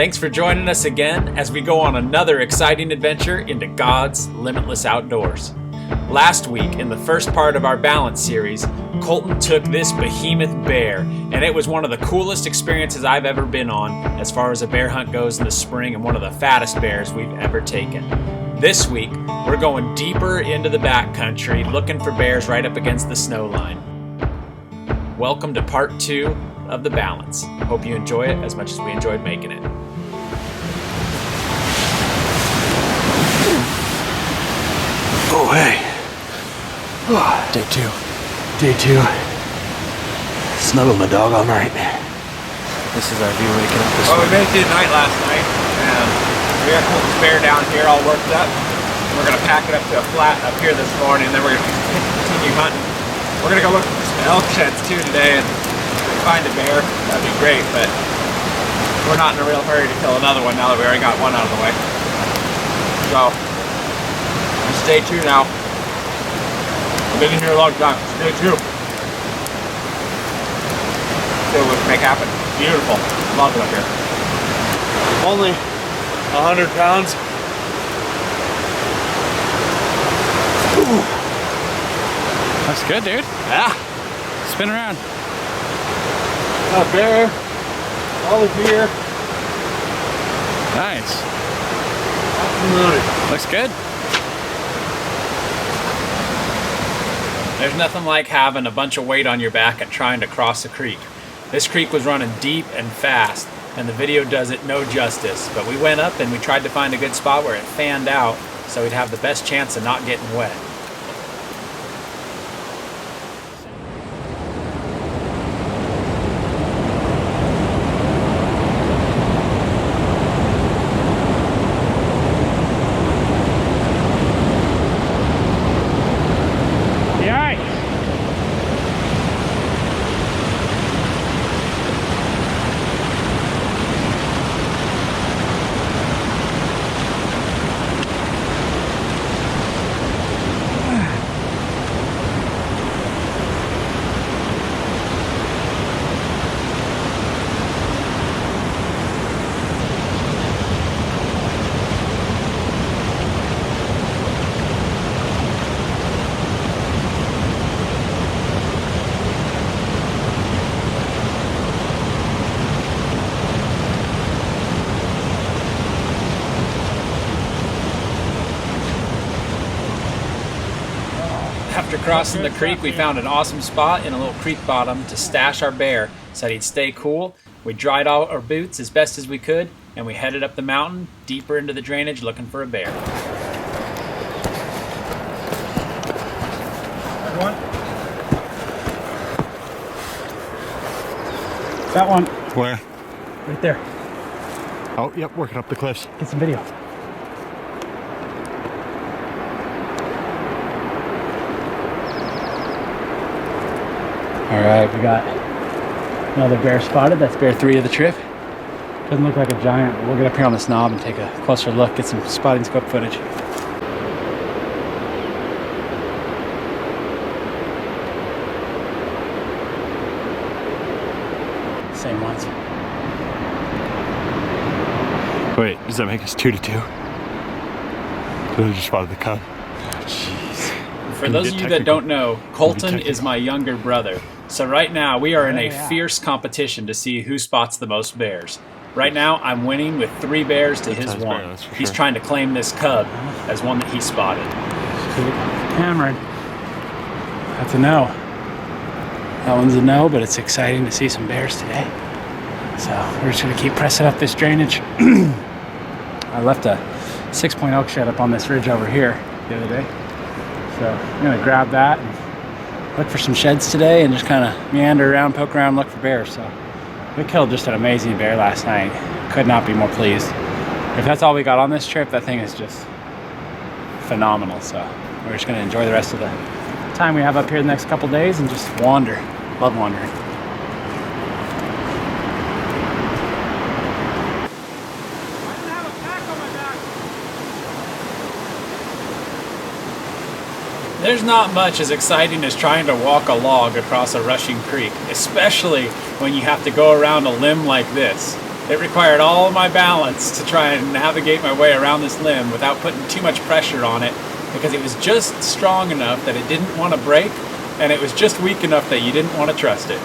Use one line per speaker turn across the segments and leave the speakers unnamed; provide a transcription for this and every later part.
Thanks for joining us again as we go on another exciting adventure into God's limitless outdoors. Last week, in the first part of our Balance series, Colton took this behemoth bear, and it was one of the coolest experiences I've ever been on as far as a bear hunt goes in the spring, and one of the fattest bears we've ever taken. This week, we're going deeper into the backcountry, looking for bears right up against the snow line. Welcome to part 2 of the Balance. Hope you enjoy it as much as we enjoyed making it.
Oh, hey. Day two. Snuggle my dog all night. This is our view waking up this morning.
Well, we made it through the night last night, and we got Colton's bear down here all worked up. We're going to pack it up to a flat up here this morning, and then we're going to continue hunting. We're going to go look for some elk sheds too today, and if we find a bear, that'd be great, but we're not in a real hurry to kill another one now that we already got one out of the way. So, just stay tuned now. I've been in here a long time. Stay tuned. See what we can make happen. Beautiful. Love it up here.
Only 100 pounds. Ooh.
That's good, dude.
Yeah.
Spin around.
Got a bear. All the gear.
Nice.
Loaded.
Looks good.
There's nothing like having a bunch of weight on your back and trying to cross a creek. This creek was running deep and fast, and the video does it no justice, but we went up and we tried to find a good spot where it fanned out so we'd have the best chance of not getting wet. After crossing the creek, we found an awesome spot in a little creek bottom to stash our bear so that he'd stay cool. We dried out our boots as best as we could, and we headed up the mountain, deeper into the drainage, looking for a bear.
That one.
Where?
Right there.
Oh, yep, working up the cliffs.
Get some video. Alright, we got another bear spotted. That's bear 3 of the trip. Doesn't look like a giant, but we'll get up here on this knob and take a closer look, get some spotting scope footage. Same ones.
Wait, does that make us 2-2? So I just spotted the cub.
Jeez.
For those of you that don't know, Colton is my younger brother. So right now we are in a fierce competition to see who spots the most bears. Right now I'm winning with 3 bears to his 1. He's trying to claim this cub as one that he spotted.
Hammered. That's a no. That one's a no, but it's exciting to see some bears today. So we're just gonna keep pressing up this drainage. I left a 6-point elk shed up on this ridge over here the other day. So I'm gonna grab that and look for some sheds today and just kind of meander around, poke around, look for bears. So we killed just an amazing bear last night. Could not be more pleased. If that's all we got on this trip, that thing is just phenomenal. So we're just gonna enjoy the rest of the time we have up here the next couple days and just wander. Love wandering.
There's not much as exciting as trying to walk a log across a rushing creek, especially when you have to go around a limb like this. It required all of my balance to try and navigate my way around this limb without putting too much pressure on it, because it was just strong enough that it didn't want to break, and it was just weak enough that you didn't want to trust it.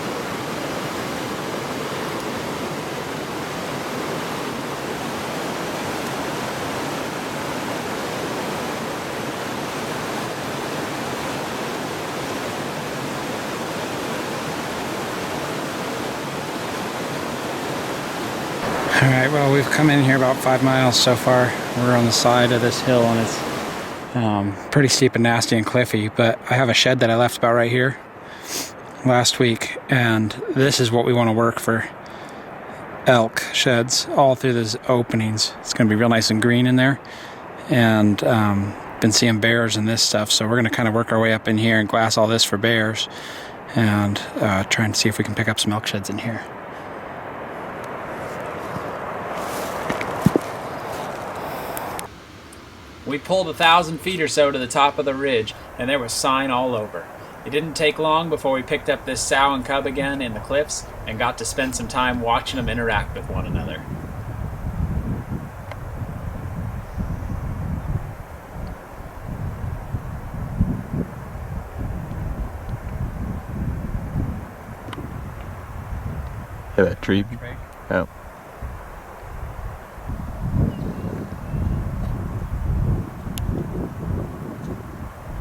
Alright, well, we've come in here about 5 miles so far. We're on the side of this hill, and it's pretty steep and nasty and cliffy, but I have a shed that I left about right here last week, and this is what we want to work for elk sheds all through those openings. It's going to be real nice and green in there, and been seeing bears and this stuff, so we're going to kind of work our way up in here and glass all this for bears, and try and see if we can pick up some elk sheds in here.
We pulled 1,000 feet or so to the top of the ridge, and there was sign all over. It didn't take long before we picked up this sow and cub again in the cliffs and got to spend some time watching them interact with one another.
Hey, that tree. Oh.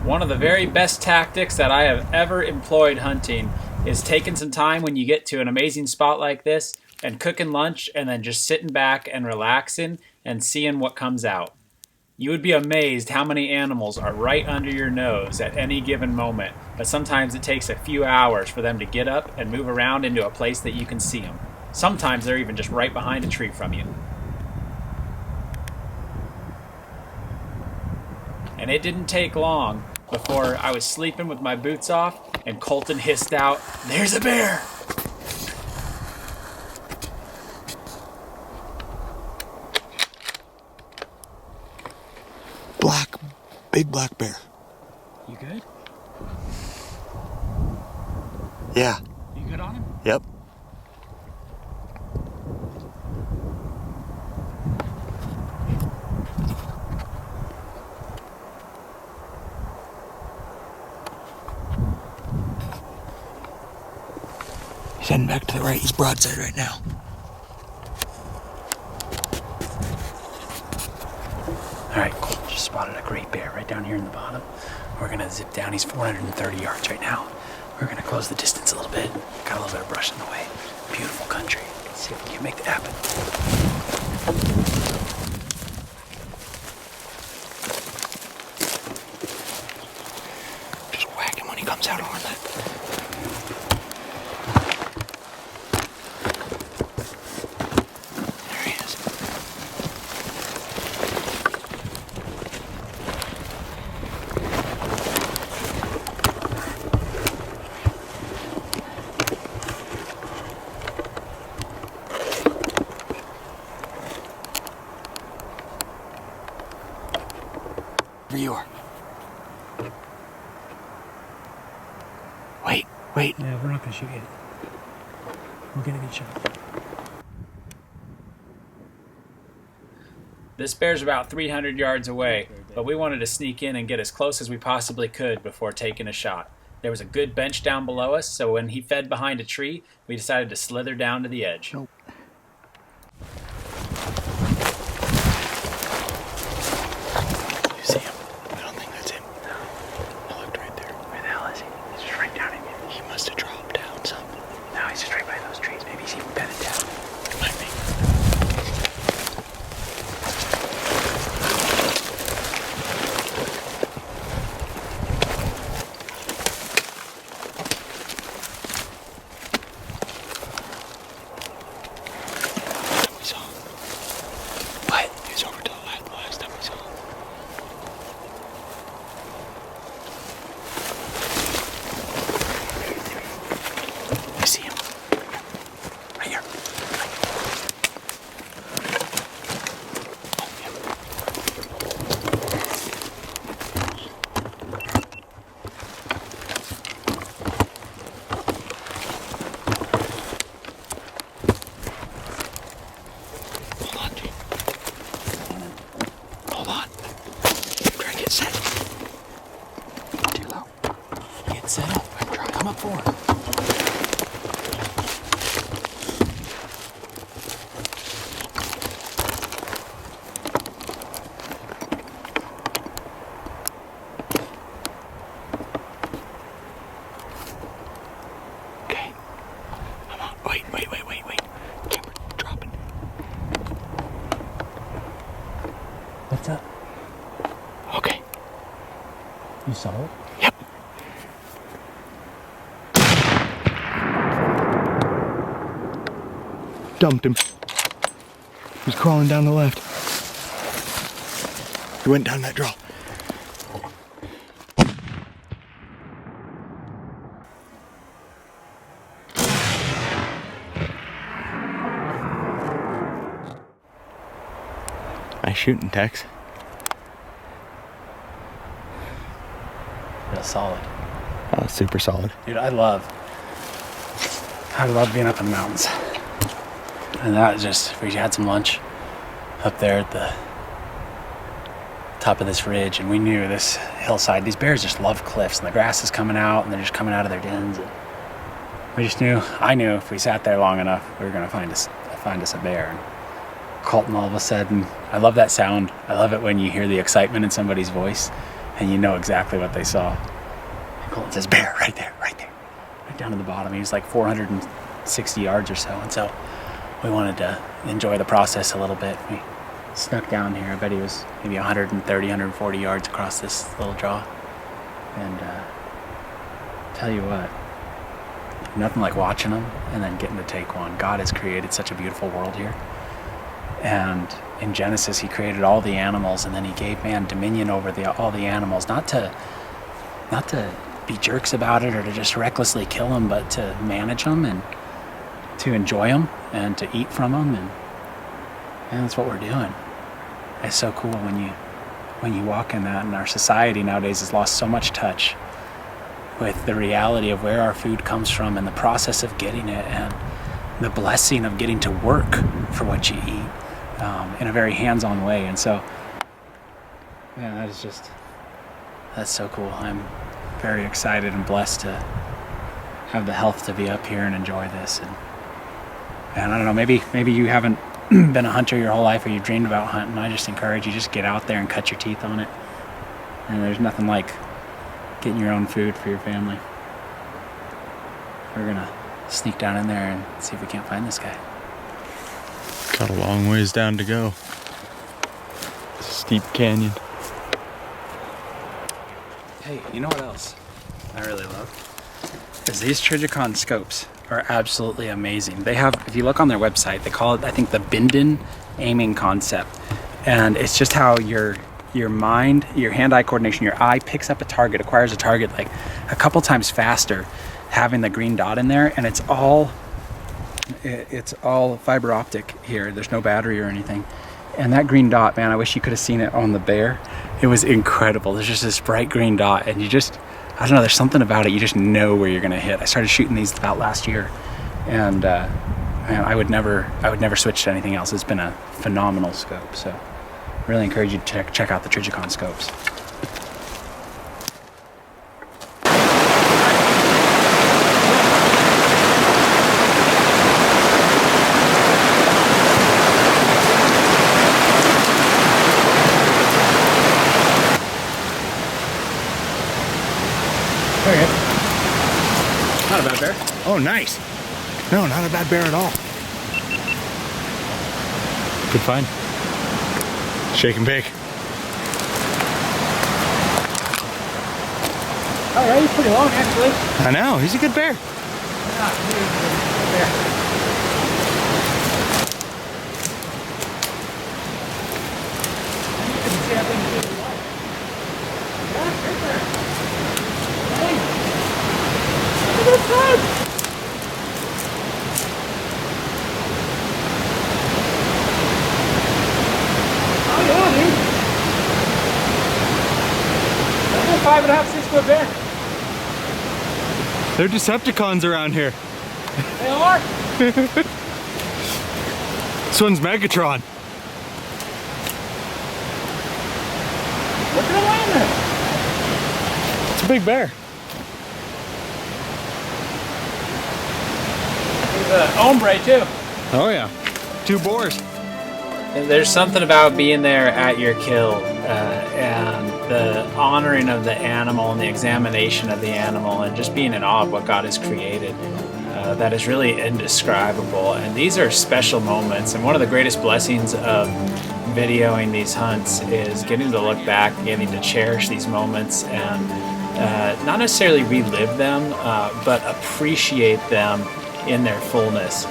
One of the very best tactics that I have ever employed hunting is taking some time when you get to an amazing spot like this and cooking lunch and then just sitting back and relaxing and seeing what comes out. You would be amazed how many animals are right under your nose at any given moment, but sometimes it takes a few hours for them to get up and move around into a place that you can see them. Sometimes they're even just right behind a tree from you. And it didn't take long before I was sleeping with my boots off and Colton hissed out, "There's a bear!"
Big black bear.
You good?
Yeah.
You good on him?
Yep. He's heading back to the right. He's broadside right now.
Alright, Colt just spotted a great bear right down here in the bottom. We're going to zip down. He's 430 yards right now. We're going to close the distance a little bit. Got a little bit of brush in the way. Beautiful country. Let's see if we can make that happen.
Just whack him when he comes out on that. There he is. Where you are. Wait.
Yeah, we're not going to shoot yet. We'll get a good shot.
This bear's about 300 yards away, but we wanted to sneak in and get as close as we possibly could before taking a shot. There was a good bench down below us, so when he fed behind a tree, we decided to slither down to the edge.
Nope. You see him? I don't think that's him. No. I looked right there.
Where the hell is he? He's just right down in here.
He must have dropped down something.
No, he's just right by those trees. Maybe he's even bedded down.
Might be. Wait. Camera dropping.
What's up?
Okay.
You saw it?
Yep. Dumped him. He's crawling down the left. He went down that draw. Nice shooting, Tex.
Yeah, solid.
Oh, super solid.
Dude, I love being up in the mountains. And that was just, we had some lunch up there at the top of this ridge, and we knew this hillside, these bears just love cliffs, and the grass is coming out, and they're just coming out of their dens. And we just knew, I knew if we sat there long enough, we were going to find us a bear. And Colton, all of a sudden, I love that sound. I love it when you hear the excitement in somebody's voice, and you know exactly what they saw. And Colton says, bear, right there, right down to the bottom. He was like 460 yards or so, and so we wanted to enjoy the process a little bit. We snuck down here. I bet he was maybe 130, 140 yards across this little draw. And tell you what, nothing like watching them and then getting to take one. God has created such a beautiful world here. And in Genesis, he created all the animals, and then he gave man dominion over all the animals, not to be jerks about it or to just recklessly kill them, but to manage them and to enjoy them and to eat from them. And that's what we're doing. It's so cool when you walk in that. And our society nowadays has lost so much touch with the reality of where our food comes from and the process of getting it and the blessing of getting to work for what you eat in a very hands-on way. And so, yeah, that's so cool. I'm very excited and blessed to have the health to be up here and enjoy this. And I don't know, maybe you haven't been a hunter your whole life or you've dreamed about hunting. I just encourage you, just get out there and cut your teeth on it. And there's nothing like getting your own food for your family. We're gonna sneak down in there and see if we can't find this guy.
Got a long ways down to go. Steep canyon.
Hey, you know what else I really love? Is these Trijicon scopes are absolutely amazing. They have, if you look on their website, they call it, I think, the Bindon aiming concept. And it's just how your mind, your hand-eye coordination, your eye picks up a target, acquires a target like a couple times faster having the green dot in there. And it's all fiber optic here. There's no battery or anything. And that green dot, man, I wish you could have seen it on the bear. It was incredible. There's just this bright green dot, and you just, I don't know, there's something about it. You just know where you're gonna hit. I started shooting these about last year, and man, I would never switch to anything else. It's been a phenomenal scope. So really encourage you to check out the Trijicon scopes. Okay. Not a bad bear.
Oh, nice. No, not a bad bear at all. Good find. Shake and bake.
Oh yeah, he's pretty long actually.
I know, he's a good bear.
Yeah, he's a good bear. You can see everything through the light. Yeah, right there. Hey! Look at that sun! Oh yeah, dude. That's a 5.5, 6 foot bear.
They're Decepticons around here.
They are?
This one's Megatron.
Look at him laying there.
It's a big bear.
He's an ombre too.
Oh yeah. 2 boars.
There's something about being there at your kill and the honoring of the animal and the examination of the animal and just being in awe of what God has created. that is really indescribable. And these are special moments. And one of the greatest blessings of videoing these hunts is getting to look back, getting to cherish these moments, and not necessarily relive them, but appreciate them in their fullness.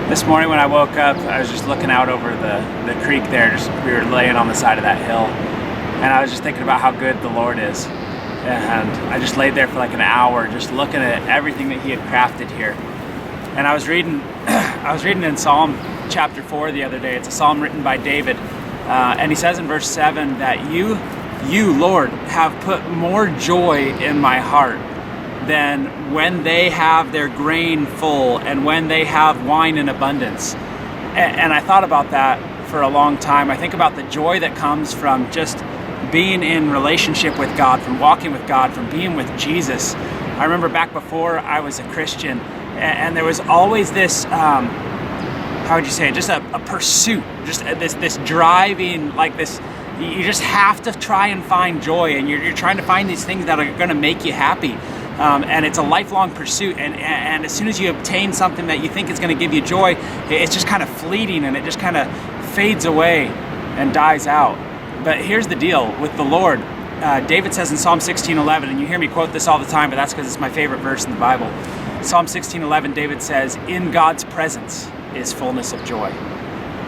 This morning when I woke up, I was just looking out over the creek there. We were laying on the side of that hill, and I was just thinking about how good the Lord is. And I just laid there for like an hour, just looking at everything that He had crafted here. And I was reading in Psalm chapter 4 the other day. It's a psalm written by David, and he says in verse 7 that you, Lord, have put more joy in my heart than when they have their grain full and when they have wine in abundance. And I thought about that for a long time. I think about the joy that comes from just being in relationship with God, from walking with God, from being with Jesus. I remember back before I was a Christian, and there was always this, how would you say it, just a pursuit, just this driving, like this, you just have to try and find joy, and you're trying to find these things that are going to make you happy. And it's a lifelong pursuit, and as soon as you obtain something that you think is going to give you joy, it's just kind of fleeting, and it just kind of fades away and dies out. But here's the deal with the Lord. David says in Psalm 16:11, and you hear me quote this all the time, but that's because it's my favorite verse in the Bible. Psalm 16:11, David says, "In God's presence is fullness of joy,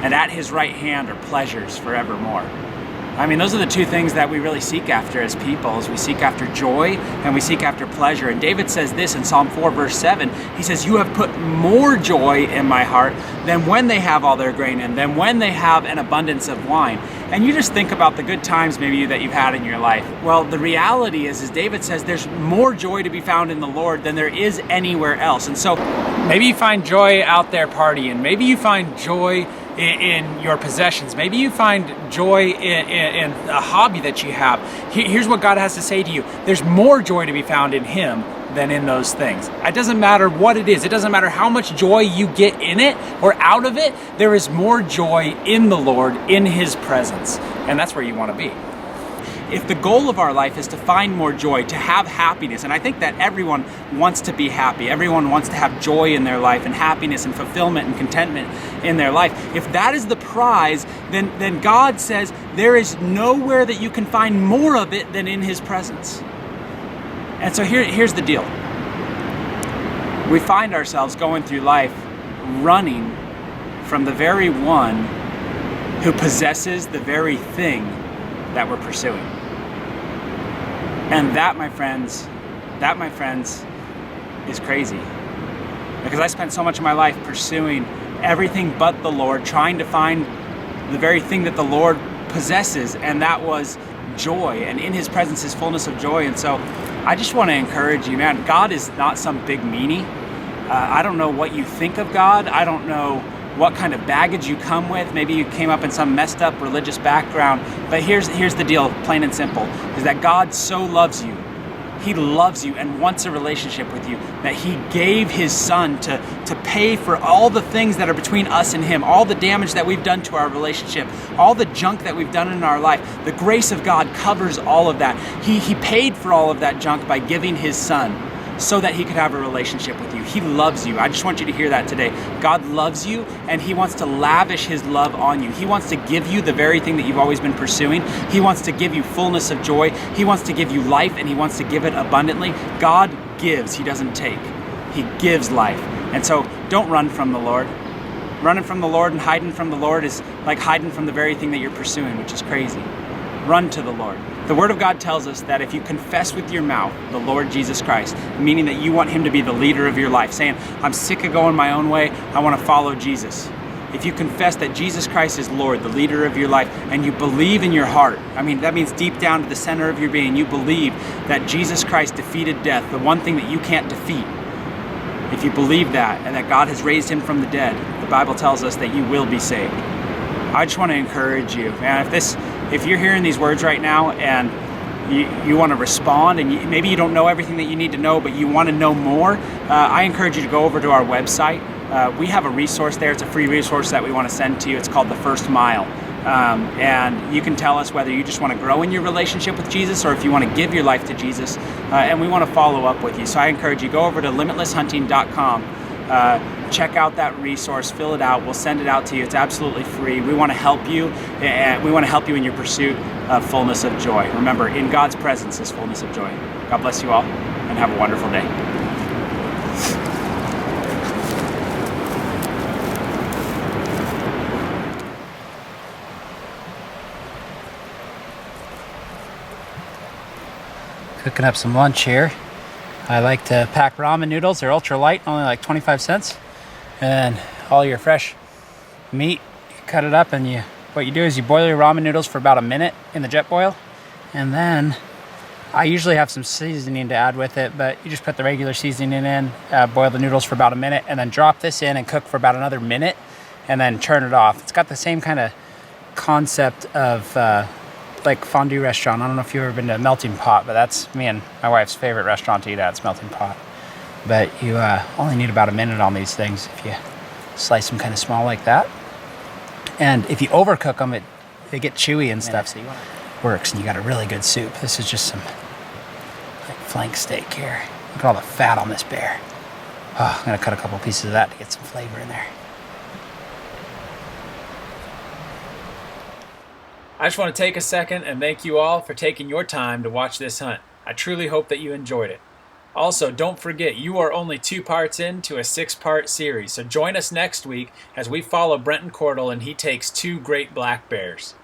and at His right hand are pleasures forevermore." I mean, those are the two things that we really seek after as people, is we seek after joy and we seek after pleasure. And David says this in Psalm 4 verse 7, he says, "You have put more joy in my heart than when they have all their grain in, than when they have an abundance of wine." And you just think about the good times maybe that you've had in your life. Well, the reality is David says there's more joy to be found in the Lord than there is anywhere else. And so maybe you find joy out there partying. Maybe you find joy in your possessions. Maybe you find joy in a hobby that you have. Here's what God has to say to you. There's more joy to be found in Him than in those things. It doesn't matter what it is. It doesn't matter how much joy you get in it or out of it. There is more joy in the Lord, in His presence. And that's where you want to be. If the goal of our life is to find more joy, to have happiness, and I think that everyone wants to be happy, everyone wants to have joy in their life and happiness and fulfillment and contentment in their life. If that is the prize, then God says there is nowhere that you can find more of it than in His presence. And so here's the deal. We find ourselves going through life running from the very one who possesses the very thing that we're pursuing. And that, my friends, is crazy. Because I spent so much of my life pursuing everything but the Lord, trying to find the very thing that the Lord possesses, and that was joy. And in His presence is fullness of joy. And so I just want to encourage you, man, God is not some big meanie. I don't know what you think of God. I don't know what kind of baggage you come with. Maybe you came up in some messed up religious background. But here's the deal, plain and simple, is that God so loves you He loves you and wants a relationship with you, that he gave his son to pay for all the things that are between us and him, all the damage that we've done to our relationship, all the junk that we've done in our life. The grace of God covers all of that. He paid for all of that junk by giving his son so that he could have a relationship with you. He loves you. I just want you to hear that today. God loves you, and he wants to lavish his love on you. He wants to give you the very thing that you've always been pursuing. He wants to give you fullness of joy. He wants to give you life, and he wants to give it abundantly. God gives, he doesn't take. He gives life. And so don't run from the Lord. Running from the Lord and hiding from the Lord is like hiding from the very thing that you're pursuing, which is crazy. Run to the Lord. The Word of God tells us that if you confess with your mouth the Lord Jesus Christ, meaning that you want him to be the leader of your life, saying, I'm sick of going my own way, I want to follow Jesus. If you confess that Jesus Christ is Lord, the leader of your life, and you believe in your heart, I mean, that means deep down to the center of your being, you believe that Jesus Christ defeated death, the one thing that you can't defeat. If you believe that, and that God has raised him from the dead, the Bible tells us that you will be saved. I just want to encourage you, man, if you're hearing these words right now and you want to respond, and maybe you don't know everything that you need to know, but you want to know more, I encourage you to go over to our website. We have a resource there. It's a free resource that we want to send to you. It's called The First Mile. And you can tell us whether you just want to grow in your relationship with Jesus or if you want to give your life to Jesus, and we want to follow up with you. So I encourage you, go over to limitlesshunting.com. Check out that resource, fill it out, we'll send it out to you. It's absolutely free. We want to help you, and we want to help you in your pursuit of fullness of joy. Remember, in God's presence is fullness of joy. God bless you all, and have a wonderful day. Cooking up some lunch here. I like to pack ramen noodles. They're ultra light, only like 25 cents. And all your fresh meat, you cut it up, and what you do is you boil your ramen noodles for about a minute in the jet boil. And then I usually have some seasoning to add with it, but you just put the regular seasoning in, boil the noodles for about a minute, and then drop this in and cook for about another minute, and then turn it off. It's got the same kind of concept of like fondue restaurant. I don't know if you've ever been to a Melting Pot, but that's me and my wife's favorite restaurant to eat at. It's Melting Pot. But you only need about a minute on these things if you slice them kind of small like that. And if you overcook them, they get chewy and stuff, so it works, and you got a really good soup. This is just some like flank steak here. Look at all the fat on this bear. Oh, I'm gonna cut a couple pieces of that to get some flavor in there.
I just want to take a second and thank you all for taking your time to watch this hunt. I truly hope that you enjoyed it. Also, don't forget, you are only 2 parts into a 6-part series, so join us next week as we follow Brenton Cordell and he takes 2 great black bears.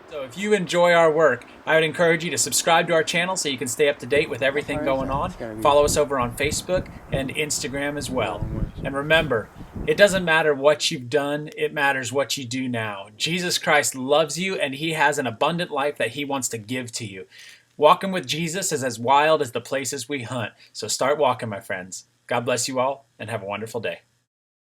So if you enjoy our work, I would encourage you to subscribe to our channel so you can stay up to date with everything going on. Follow us over on Facebook and Instagram as well. And remember, it doesn't matter what you've done, it matters what you do now. Jesus Christ loves you, and he has an abundant life that he wants to give to you. Walking with Jesus is as wild as the places we hunt. So start walking, my friends. God bless you all, and have a wonderful day.